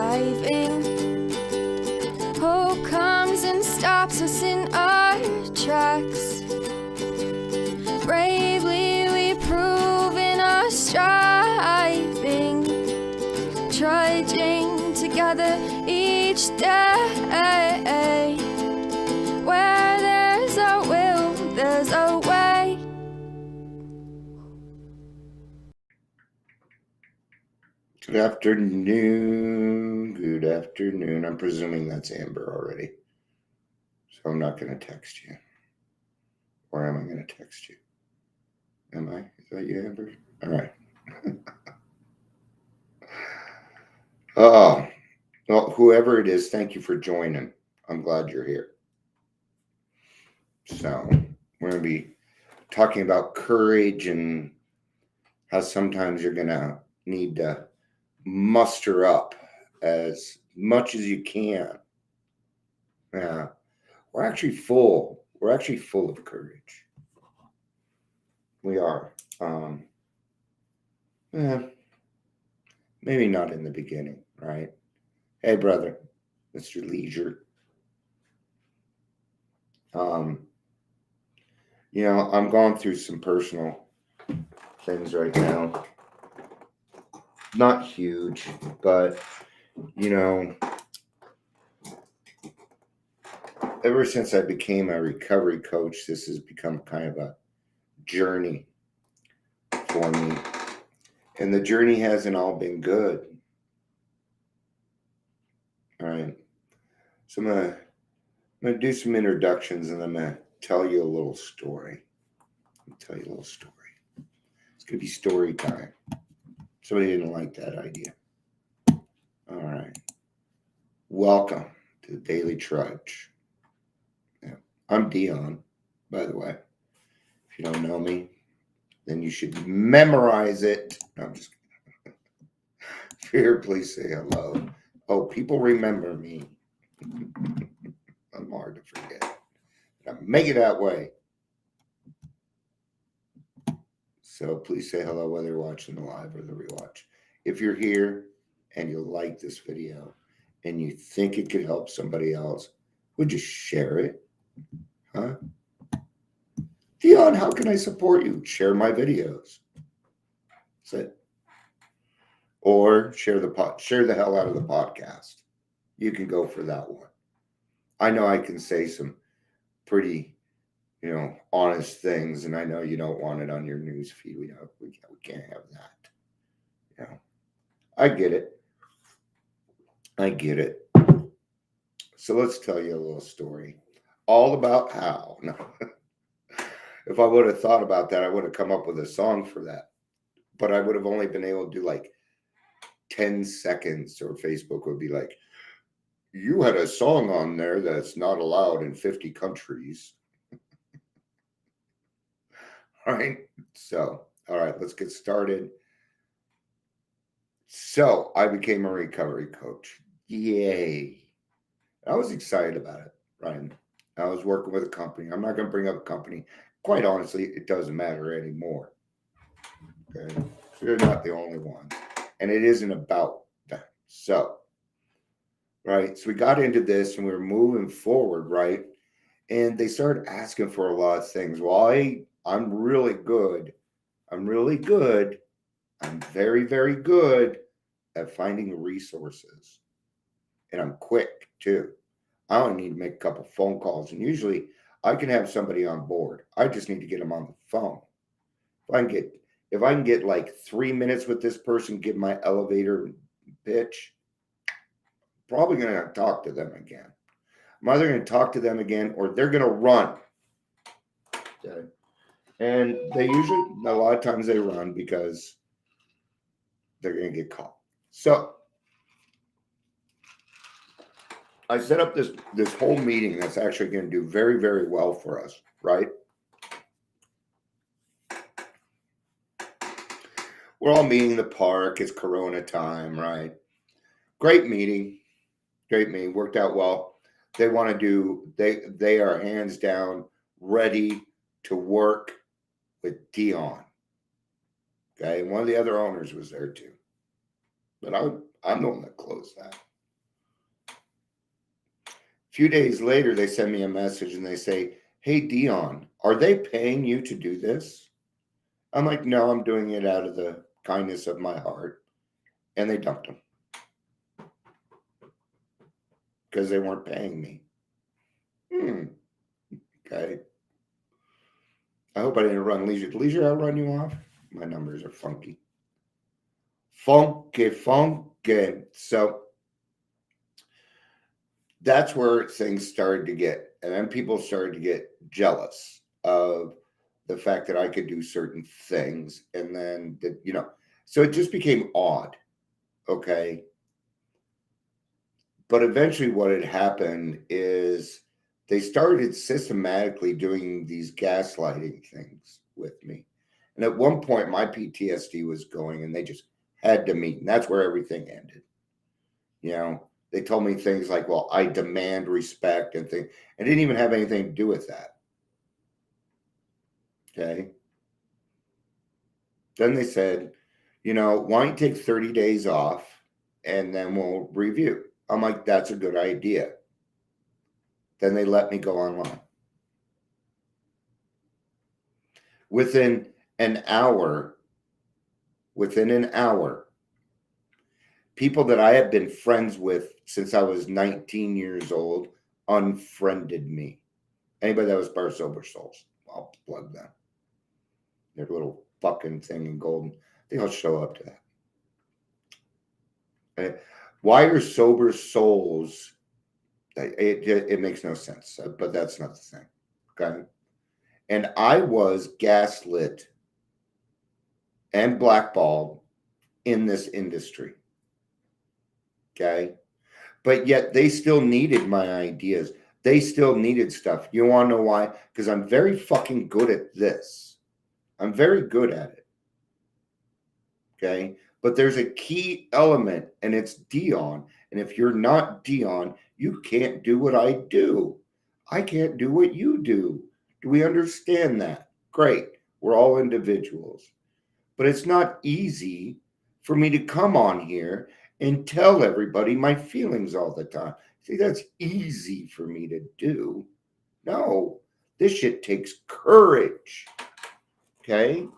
diving. Hope comes and stops us in our tracks. Bravely we prove in our striving, trudging together each day. Where there's a will, there's a way. Good afternoon. Good afternoon. I'm presuming that's Amber already. So I'm not going to text you. Or am I going to text you? Am I? Is that you, Amber? All right. Oh, well, whoever it is, thank you for joining. I'm glad you're here. So we're going to be talking about courage and how sometimes you're going to need to muster up as much as you can. Yeah, we're actually full. We're actually full of courage. We are. Yeah, maybe not in the beginning, right? Hey, brother, Mr. Leisure. I'm going through some personal things right now. Not huge, but ever since I became a recovery coach, this has become kind of a journey for me. And the journey hasn't all been good. All right. So I'm gonna do some introductions and I'm gonna tell you a little story. It's gonna be story time. Somebody didn't like that idea. All right. Welcome to the Daily Trudge. Yeah. I'm Dion, by the way. If you don't know me, then you should memorize it. No, I'm just kidding. If you're here, please say hello. Oh, people remember me. I'm hard to forget. I make it that way. So please say hello whether you're watching the live or the rewatch. If you're here and you like this video and you think it could help somebody else, would you share it? Huh? Dion, how can I support you? Share my videos. That's it. Or share the hell out of the podcast. You can go for that one. I know I can say some pretty, honest things, and I know you don't want it on your news feed. We can't have that. I get it. So let's tell you a little story, all about how. No, if I would have thought about that, I would have come up with a song for that, but I would have only been able to do like 10 seconds, or Facebook would be like, you had a song on there that's not allowed in 50 countries. All right. So, all right, let's get started. So I became a recovery coach. Yay. I was excited about it, Ryan. I was working with a company. I'm not going to bring up a company. Quite honestly, it doesn't matter anymore. Okay. So they're not the only ones. And it isn't about that. So, right. So we got into this and we were moving forward, right? And they started asking for a lot of things. Well, I'm really good. I'm very, very good at finding resources. And I'm quick too. I only need to make a couple phone calls. And usually I can have somebody on board. I just need to get them on the phone. If I can get like 3 minutes with this person, give my elevator pitch, probably going to talk to them again. I'm either going to talk to them again or they're going to run. Okay. And they usually, a lot of times they run because they're going to get caught. So I set up this whole meeting that's actually going to do very, very well for us, right? We're all meeting in the park. It's Corona time, right? Great meeting. Worked out well. They want to do, they are hands down ready to work with Dion. Okay. And one of the other owners was there too. But I'm the one that closed that. few days later, they send me a message and they say, "Hey, Dion, are they paying you to do this?" I'm like, "No, I'm doing it out of the kindness of my heart." And they dumped him because they weren't paying me. Okay. I hope I didn't run Leisure. Did Leisure outrun you off? My numbers are funky. Funky. So that's where things started to get, and then people started to get jealous of the fact that I could do certain things. And then, so it just became odd. Okay. But eventually, what had happened is they started systematically doing these gaslighting things with me. And at one point, my PTSD was going, and they just had to meet. And that's where everything ended. They told me things like, "Well, I demand respect," and things. It didn't even have anything to do with that. Okay. Then they said, "Why don't you take 30 days off and then we'll review?" I'm like, "That's a good idea." Then they let me go online. Within an hour, people that I had been friends with since I was 19 years old unfriended me. Anybody that was Bar Sober Souls, I'll plug them. Their little fucking thing in golden. I think I'll show up to that. Why are sober souls? It makes no sense, but that's not the thing. Okay. And I was gaslit and blackballed in this industry. Okay. But yet they still needed my ideas. They still needed stuff. You want to know why? Because I'm very fucking good at this. I'm very good at it. Okay. But there's a key element, and it's Dion. And if you're not Dion, you can't do what I do. I can't do what you do. Do we understand that? Great. We're all individuals. But it's not easy for me to come on here and tell everybody my feelings all the time. See, that's easy for me to do. No, this shit takes courage. Okay.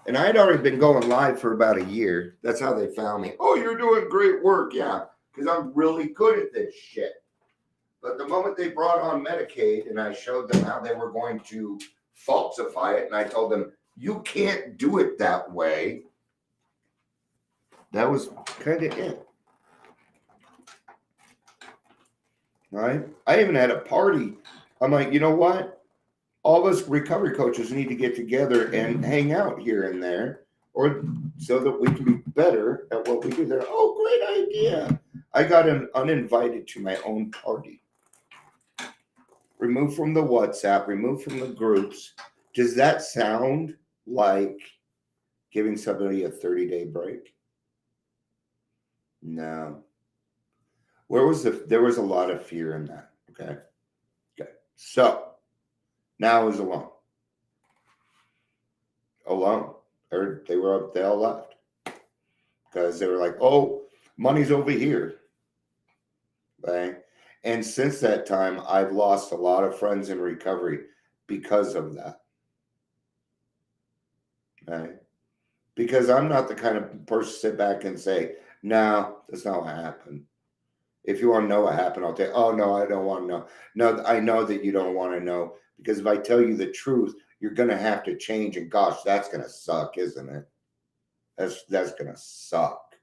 And I had already been going live for about a year. That's how they found me. "Oh, you're doing great work." Yeah, because I'm really good at this shit. But the moment they brought on Medicaid and I showed them how they were going to falsify it, and I told them, "You can't do it that way," that was kind of it. Right? I even had a party. I'm like, you know what? All of us recovery coaches need to get together and hang out here and there, or so that we can be better at what we do. They're, "Oh, great idea." I got uninvited to my own party. Removed from the WhatsApp, removed from the groups. Does that sound like giving somebody a 30-day break? No. There was a lot of fear in that. Okay. So now I was alone. They all left because they were like, "Oh, money's over here." Right. And since that time, I've lost a lot of friends in recovery because of that. Right. Because I'm not the kind of person to sit back and say, "No, that's not what happened." If you want to know what happened, I'll tell you. "Oh, no, I don't want to know." No, I know that you don't want to know, because if I tell you the truth, you're going to have to change. And gosh, that's going to suck, isn't it? That's going to suck.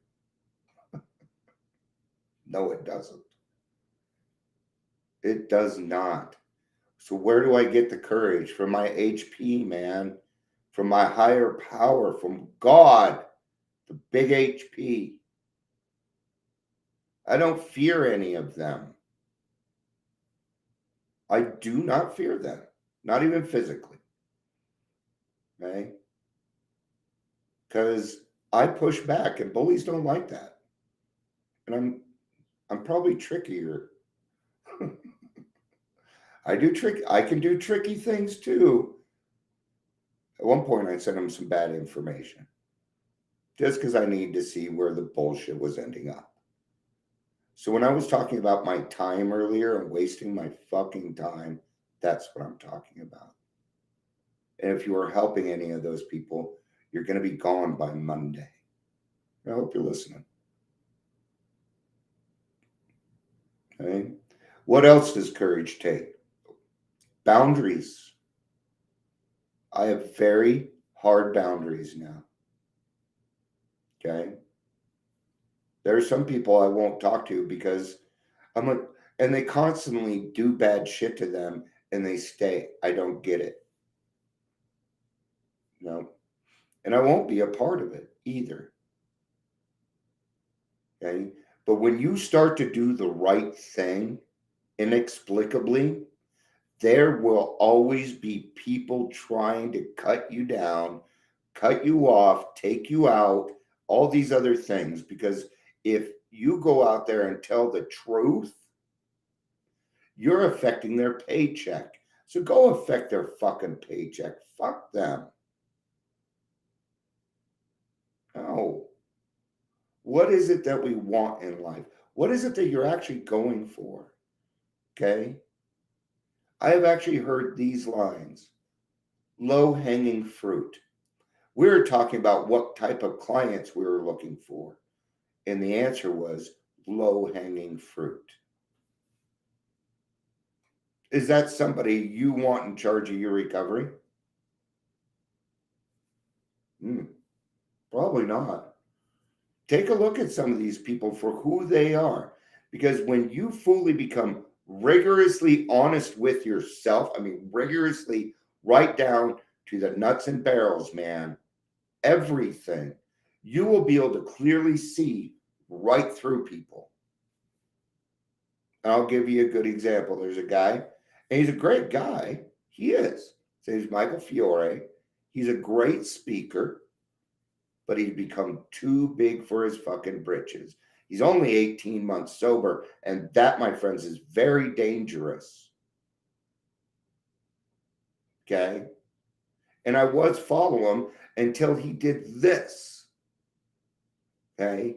No, it doesn't. It does not. So where do I get the courage? From my HP, man. From my higher power, from God, the big HP. I don't fear any of them. I do not fear them, not even physically. Okay? Because I push back, and bullies don't like that. And I'm probably trickier. I can do tricky things too. At one point, I sent them some bad information just because I needed to see where the bullshit was ending up. So when I was talking about my time earlier and wasting my fucking time, that's what I'm talking about. And if you are helping any of those people, you're going to be gone by Monday. I hope you're listening. Okay. What else does courage take? Boundaries. I have very hard boundaries now. Okay. There are some people I won't talk to because I'm like, and they constantly do bad shit to them and they stay. I don't get it. No. And I won't be a part of it either. Okay. But when you start to do the right thing inexplicably, there will always be people trying to cut you down, cut you off, take you out, all these other things. Because if you go out there and tell the truth, you're affecting their paycheck. So go affect their fucking paycheck. Fuck them. No. What is it that we want in life? What is it that you're actually going for? Okay. I have actually heard these lines: low hanging fruit. We're talking about what type of clients we were looking for. And the answer was low hanging fruit. Is that somebody you want in charge of your recovery? Probably not. Take a look at some of these people for who they are. Because when you fully become rigorously honest with yourself, I mean, rigorously right down to the nuts and barrels, man, everything, you will be able to clearly see right through people. I'll give you a good example. There's a guy, and he's a great guy. He is. His name's Michael Fiore. He's a great speaker, but he's become too big for his fucking britches. He's only 18 months sober, and that, my friends, is very dangerous. Okay? And I was following him until he did this. Okay?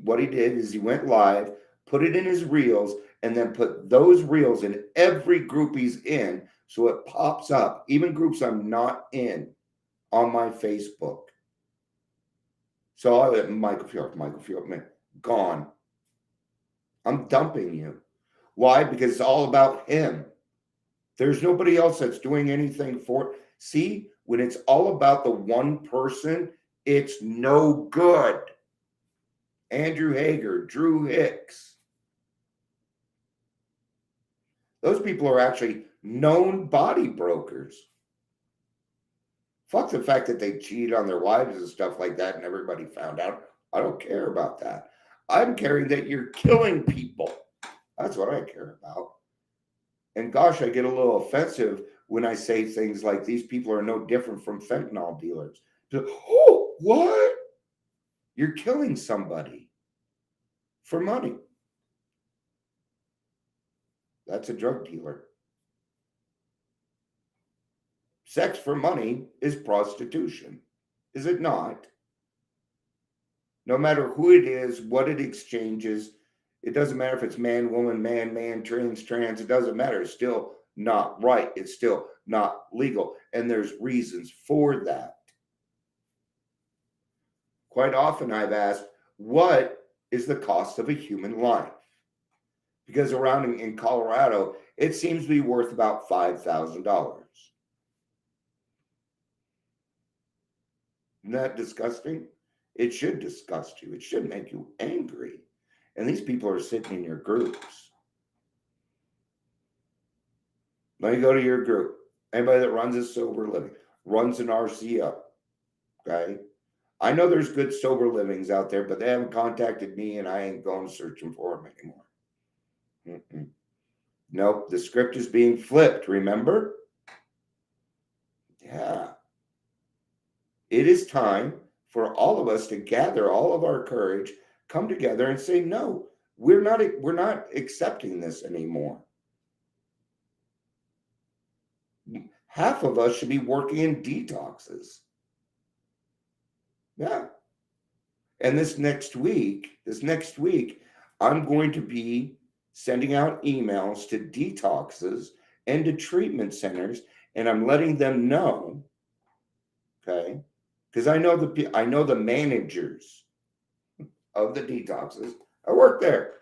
What he did is he went live, put it in his reels, and then put those reels in every group he's in, so it pops up, even groups I'm not in, on my Facebook. So I went, Michael Fiore, man, gone. I'm dumping you. Why? Because it's all about him. There's nobody else that's doing anything for it. See, when it's all about the one person, it's no good. Andrew Hager, Drew Hicks. Those people are actually known body brokers. Fuck the fact that they cheated on their wives and stuff like that and everybody found out. I don't care about that. I'm caring that you're killing people. That's what I care about. And gosh, I get a little offensive when I say things like these people are no different from fentanyl dealers. Oh, what? You're killing somebody for money. That's a drug dealer. Sex for money is prostitution, is it not? No matter who it is, what it exchanges, it doesn't matter if it's man, woman, man, trans, it doesn't matter. It's still not right. It's still not legal. And there's reasons for that. Quite often I've asked, what is the cost of a human life? Because around in Colorado, it seems to be worth about $5,000. Isn't that disgusting? It should disgust you. It should make you angry. And these people are sitting in your groups. Let me go to your group. Anybody that runs a sober living, runs an RCO, okay? I know there's good sober livings out there, but they haven't contacted me and I ain't going searching for them anymore. Nope, the script is being flipped, remember? Yeah. It is time for all of us to gather all of our courage, come together and say, no, we're not accepting this anymore. Half of us should be working in detoxes. Yeah. And this next week, I'm going to be sending out emails to detoxes and to treatment centers, and I'm letting them know, okay? Because I know the managers of the detoxes. I work there.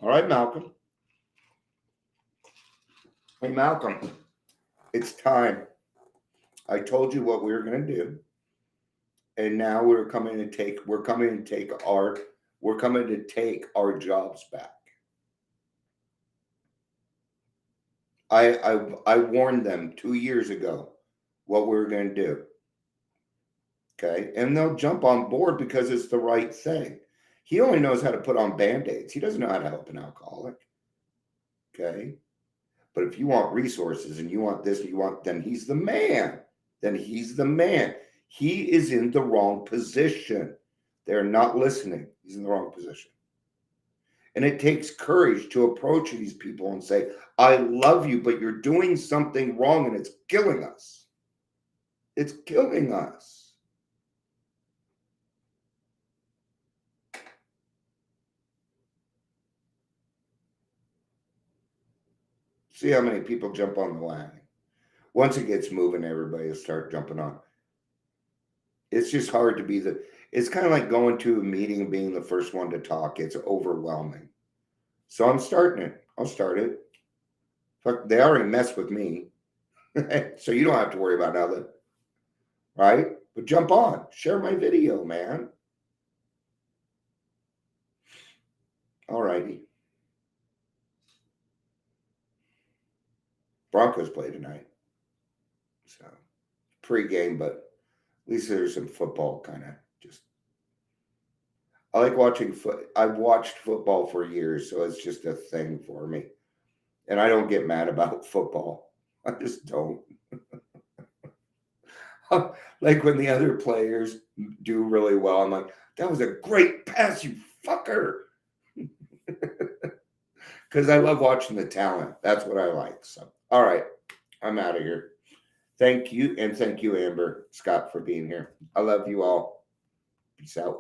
All right, Malcolm. Hey, Malcolm, it's time. I told you what we were going to do, and now we're coming to take our jobs back. I warned them 2 years ago what we were going to do. Okay, and they'll jump on board because it's the right thing. He only knows how to put on band-aids. He doesn't know how to help an alcoholic. Okay, but if you want resources and you want this, then he's the man. Then he's the man. He is in the wrong position. They're not listening. He's in the wrong position. And it takes courage to approach these people and say, I love you, but you're doing something wrong and it's killing us. It's killing us. See how many people jump on the wagon. Once it gets moving, everybody will start jumping on. It's just hard to be it's kind of like going to a meeting and being the first one to talk. It's overwhelming. So I'm starting it. I'll start it. Fuck, they already messed with me. So you don't have to worry about nothing. Right? But jump on. Share my video, man. All righty. Broncos play tonight. So pre-game, but at least there's some football kind of just. I like watching I've watched football for years, so it's just a thing for me. And I don't get mad about football. I just don't. Like when the other players do really well, I'm like, that was a great pass, you fucker. Because I love watching the talent. That's what I like. So, all right, I'm out of here. Thank you. And thank you, Amber Scott, for being here. I love you all. Peace out.